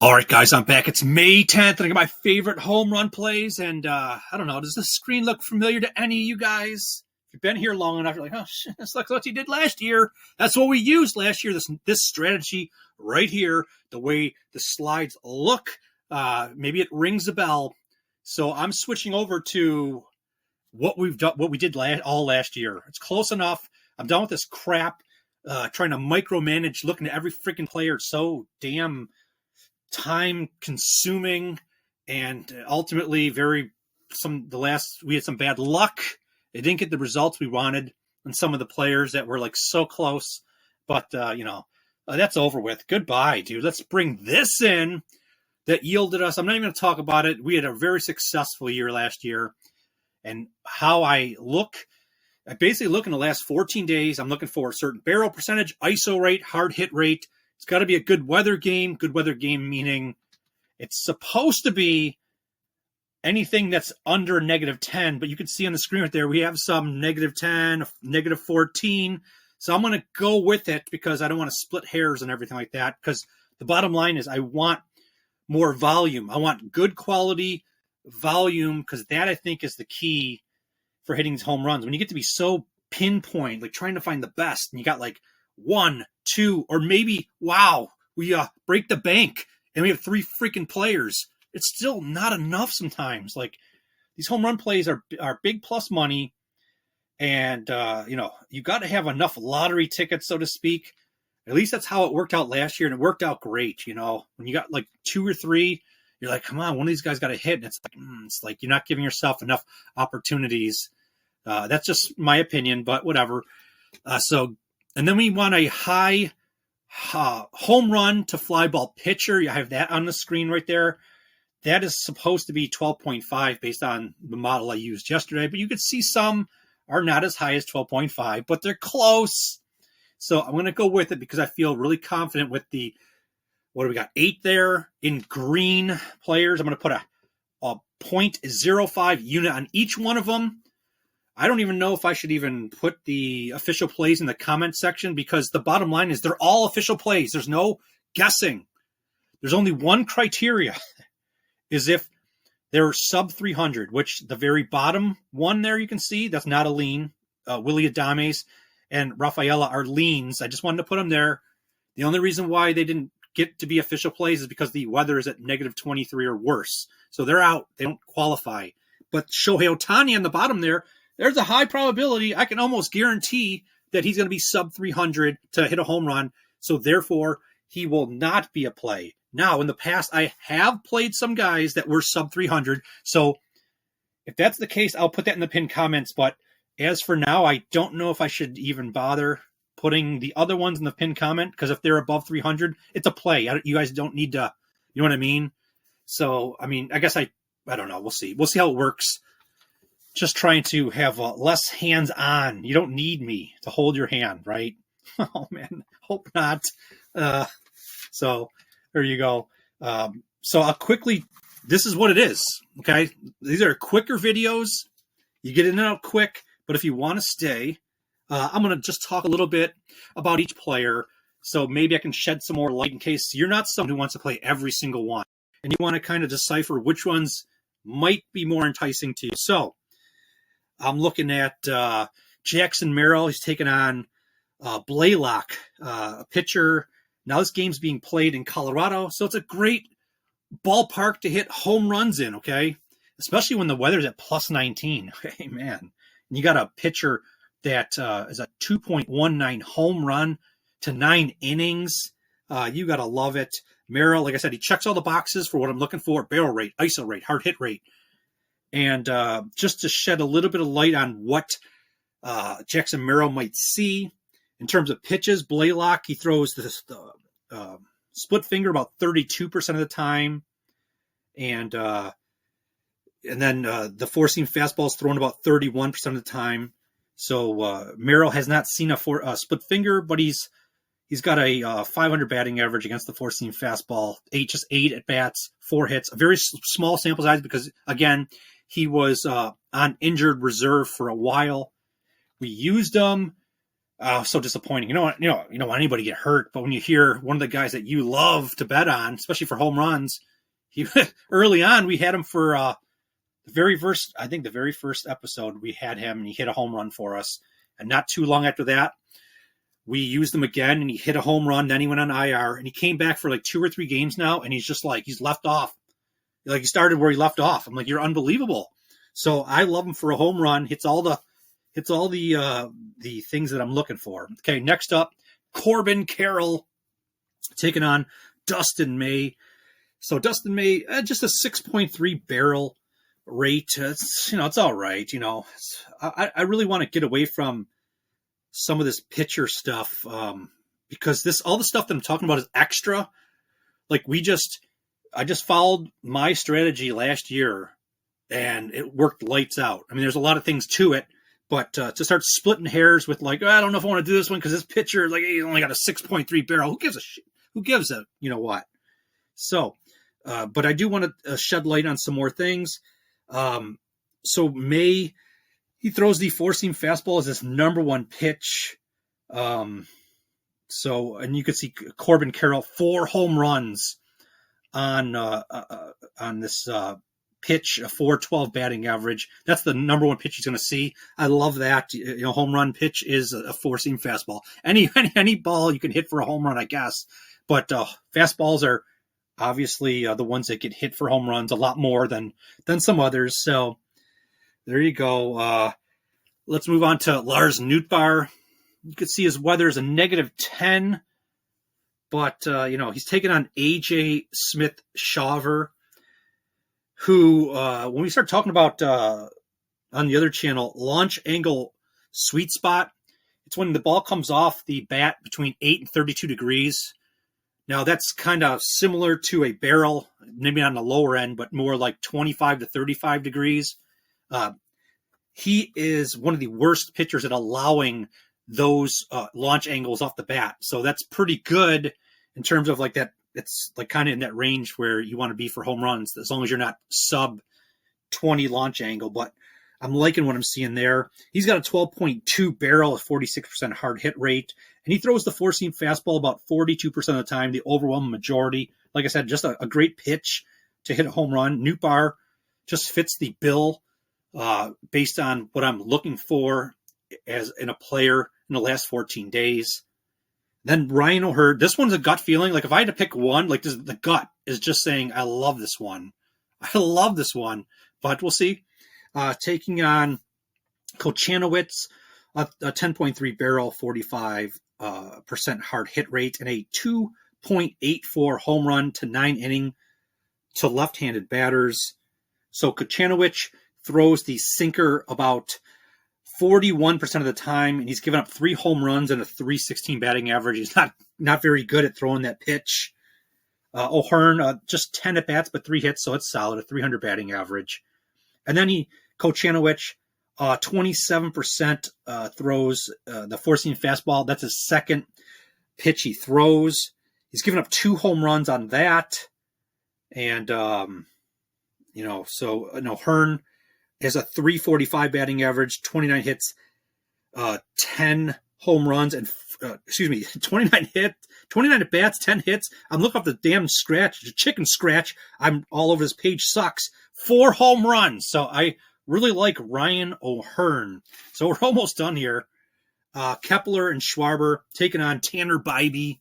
All right, guys, I'm back. It's May 10th, and I got my favorite home run plays. And I don't know, does this screen look familiar to any of you guys? If you've been here long enough, you're like, oh, shit, that's like what you did last year. That's what we used last year, this strategy right here, the way the slides look. Maybe it rings a bell. So I'm switching over to what we did all last year. It's close enough. I'm done with this crap, trying to micromanage, looking at every freaking player. It's so damn time consuming, and ultimately we had some bad luck. It didn't get the results we wanted on some of the players that were like so close, but that's over with. Goodbye, dude. Let's bring this in that yielded us. I'm not even going to talk about it. We had a very successful year last year, and how I basically look in the last 14 days. I'm looking for a certain barrel percentage, ISO rate, hard hit rate. It's got to be a good weather game. Good weather game meaning it's supposed to be anything that's under -10, but you can see on the screen right there, we have some -10, -14. So I'm going to go with it because I don't want to split hairs and everything like that, because the bottom line is I want more volume. I want good quality volume, because that I think is the key for hitting these home runs. When you get to be so pinpoint, like trying to find the best, and you got like 1, 2, or maybe, wow, we break the bank and we have 3 freaking players. It's still not enough sometimes. Like, these home run plays are big plus money, and you got to have enough lottery tickets, so to speak. At least that's how it worked out last year, and it worked out great. When you got like 2 or 3, you're like, come on, one of these guys got a hit, and it's like you're not giving yourself enough opportunities. That's just my opinion, but whatever. And then we want a high home run to fly ball pitcher. You have that on the screen right there. That is supposed to be 12.5 based on the model I used yesterday. But you could see some are not as high as 12.5, but they're close. So I'm going to go with it because I feel really confident with what do we got? 8 there in green players. I'm going to put a 0.05 unit on each one of them. I don't even know if I should even put the official plays in the comment section, because the bottom line is they're all official plays. There's no guessing. There's only one criteria, is if they're sub 300, which the very bottom one there you can see, that's not a lean. Willie Adames and Rafaela are leans. I just wanted to put them there. The only reason why they didn't get to be official plays is because the weather is at -23 or worse. So they're out. They don't qualify. But Shohei Ohtani on the bottom there's a high probability, I can almost guarantee, that he's going to be sub 300 to hit a home run. So therefore, he will not be a play. Now, in the past, I have played some guys that were sub 300. So if that's the case, I'll put that in the pinned comments. But as for now, I don't know if I should even bother putting the other ones in the pinned comment, because if they're above 300, it's a play. You guys don't need to, you know what I mean? So, I mean, I guess I don't know. We'll see. We'll see how it works. Just trying to have less hands-on. You don't need me to hold your hand, right? Oh, man. Hope not. So there you go. So I'll quickly, this is what it is, okay? These are quicker videos. You get in and out quick, but if you want to stay, I'm going to just talk a little bit about each player, so maybe I can shed some more light in case you're not someone who wants to play every single one, and you want to kind of decipher which ones might be more enticing to you. So I'm looking at Jackson Merrill. He's taking on Blaylock, a pitcher. Now this game's being played in Colorado, so it's a great ballpark to hit home runs in, okay? Especially when the weather's at +19. Hey, man. And you got a pitcher that is a 2.19 home run to 9 innings. You got to love it. Merrill, like I said, he checks all the boxes for what I'm looking for. Barrel rate, ISO rate, hard hit rate. And just to shed a little bit of light on what Jackson Merrill might see in terms of pitches, Blaylock, he throws the split finger about 32% of the time, and then the four-seam fastball is thrown about 31% of the time. So Merrill has not seen a split finger, but he's got a 500 batting average against the four-seam fastball. 8 at bats, 4 hits. A very small sample size because, again, he was on injured reserve for a while. We used him So disappointing. You don't want anybody to get hurt, but when you hear one of the guys that you love to bet on, especially for home runs, he early on we had him for the very first episode we had him and he hit a home run for us, and not too long after that we used him again and he hit a home run. Then he went on IR and he came back for like 2 or 3 games now, and he's just like he's left off. Like he started where he left off. I'm like, you're unbelievable. So I love him for a home run. Hits all the things that I'm looking for. Okay, next up, Corbin Carroll taking on Dustin May. So Dustin May, just a 6.3 barrel rate. It's all right. I really want to get away from some of this pitcher stuff because all the stuff that I'm talking about is extra. Like I just followed my strategy last year and it worked lights out. I mean, there's a lot of things to it, but to start splitting hairs with like, I don't know if I want to do this one because this pitcher, like, he's only got a 6.3 barrel. Who gives a shit? Who gives a, what? So, but I do want to shed light on some more things. So May, he throws the four-seam fastball as his number one pitch. And you can see Corbin Carroll, 4 home runs on this pitch, a 412 batting average. That's the number one pitch he's going to see. I love that. Home run pitch is a four-seam fastball. Any ball you can hit for a home run, I guess. But fastballs are obviously the ones that get hit for home runs a lot more than some others. So there you go. Let's move on to Lars Nootbaar. You can see his weather is a -10, but he's taking on AJ Smith-Shawver, who when we start talking about on the other channel, launch angle sweet spot, it's when the ball comes off the bat between 8 and 32 degrees. Now, that's kind of similar to a barrel, maybe on the lower end, but more like 25 to 35 degrees. He is one of the worst pitchers at allowing those launch angles off the bat. So that's pretty good in terms of like that. It's like kind of in that range where you want to be for home runs, as long as you're not sub 20 launch angle. But I'm liking what I'm seeing there. He's got a 12.2 barrel, a 46% hard hit rate. And he throws the four-seam fastball about 42% of the time, the overwhelming majority. Like I said, just a great pitch to hit a home run. Nootbaar just fits the bill based on what I'm looking for as in a player in the last 14 days. Then Ryan O'Hearn, this one's a gut feeling. Like if I had to pick one, like the gut is just saying, I love this one. I love this one. But we'll see. Taking on Kochanowicz, a 10.3 barrel, 45% hard hit rate, and a 2.84 home run to 9 inning to left-handed batters. So Kochanowicz throws the sinker about 41% of the time, and he's given up 3 home runs and a 316 batting average. He's not very good at throwing that pitch. O'Hearn, just 10 at bats, but 3 hits, so it's solid, a 300 batting average. And then Kochanowicz, 27% throws the four-seam fastball. That's his second pitch he throws. He's given up 2 home runs on that. And, so O'Hearn has a 345 batting average, 29 hits, 10 home runs, and 29 at bats, 10 hits. I'm looking up the damn scratch, the chicken scratch. I'm all over this page sucks. 4 home runs. So I really like Ryan O'Hearn. So we're almost done here. Kepler and Schwarber taking on Tanner Bybee.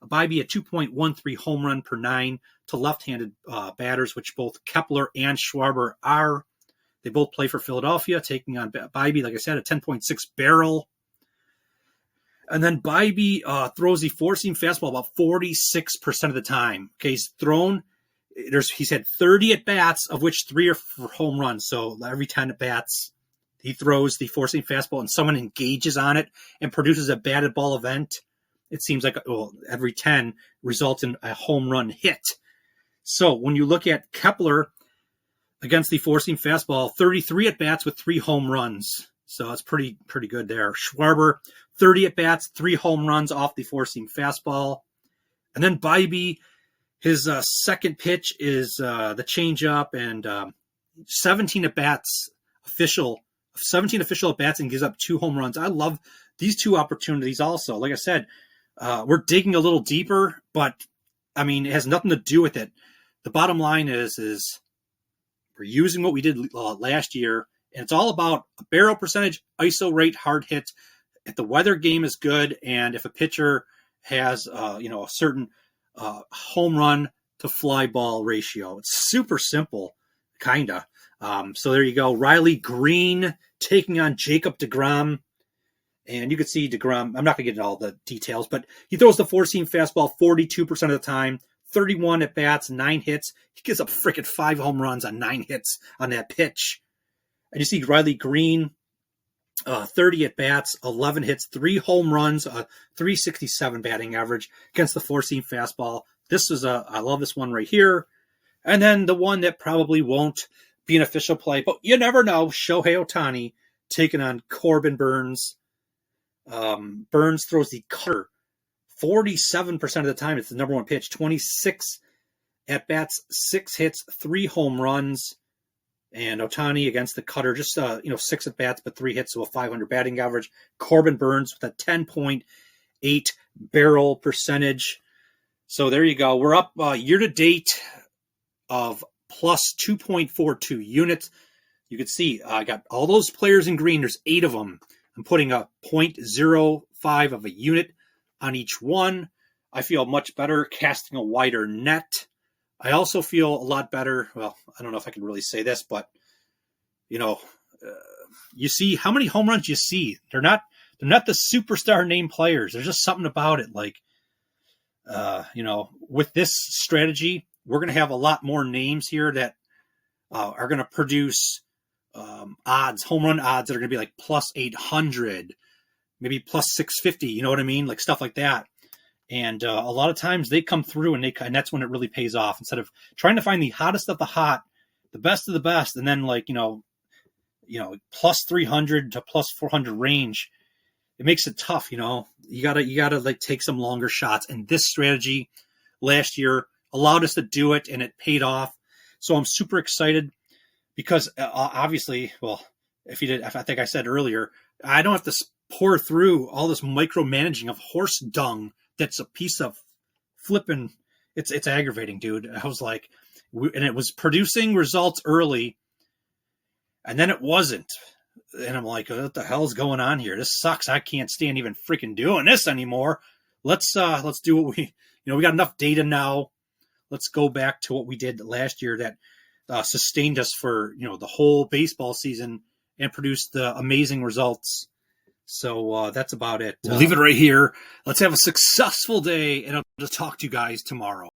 Bybee, a 2.13 home run per 9 to left-handed batters, which both Kepler and Schwarber are. They both play for Philadelphia, taking on Bybee, like I said, a 10.6 barrel. And then Bybee throws the four-seam fastball about 46% of the time. Okay, he's had 30 at-bats, of which 3 are for home runs. So every 10 at-bats, he throws the four-seam fastball and someone engages on it and produces a batted ball event. It seems like every 10 results in a home run hit. So when you look at Kepler against the four-seam fastball, 33 at-bats with 3 home runs. So that's pretty good there. Schwarber, 30 at-bats, 3 home runs off the four-seam fastball. And then Bybee, his second pitch is the changeup, and 17 official at-bats, and gives up 2 home runs. I love these two opportunities also, like I said, we're digging a little deeper, but I mean, it has nothing to do with it. The bottom line is we're using what we did last year, and it's all about a barrel percentage, ISO rate, hard hits. If the weather game is good, and if a pitcher has a certain home run to fly ball ratio, it's super simple, kinda. So there you go. Riley Green taking on Jacob deGrom. And you can see deGrom, I'm not going to get into all the details, but he throws the four-seam fastball 42% of the time, 31 at-bats, 9 hits. He gives up freaking 5 home runs on 9 hits on that pitch. And you see Riley Green, 30 at-bats, 11 hits, 3 home runs, 367 batting average against the four-seam fastball. I love this one right here. And then the one that probably won't be an official play, but you never know, Shohei Ohtani taking on Corbin Burns. Burns throws the cutter 47% of the time. It's the number one pitch. 26 at bats, 6 hits, 3 home runs, and Ohtani against the cutter, just 6 at bats but 3 hits, so a 500 batting average. Corbin Burns with a 10.8 barrel percentage. So there you go. We're up year to date of plus 2.42 units. You can see I got all those players in green. There's 8 of them. I'm putting a 0.05 of a unit on each one. I feel much better casting a wider net. I also feel a lot better. Well, I don't know if I can really say this, but you see how many home runs you see. They're not the superstar name players. There's just something about it. Like, with this strategy, we're going to have a lot more names here that are going to produce odds, home run odds that are going to be like plus 800, maybe plus 650. You know what I mean? Like stuff like that. And a lot of times they come through and that's when it really pays off. Instead of trying to find the hottest of the hot, the best of the best, and then plus 300 to plus 400 range, it makes it tough. You gotta like take some longer shots. And this strategy last year allowed us to do it, and it paid off. So I'm super excited because obviously, well, if I think I said earlier, I don't have to pour through all this micromanaging of horse dung. That's a piece of flipping. It's aggravating, dude. I was like, and it was producing results early, and then it wasn't. And I'm like, what the hell's going on here? This sucks. I can't stand even freaking doing this anymore. Let's do what we got enough data now. Let's go back to what we did last year that sustained us for the whole baseball season and produced amazing results. So that's about it. We'll leave it right here. Let's have a successful day, and I'll just talk to you guys tomorrow.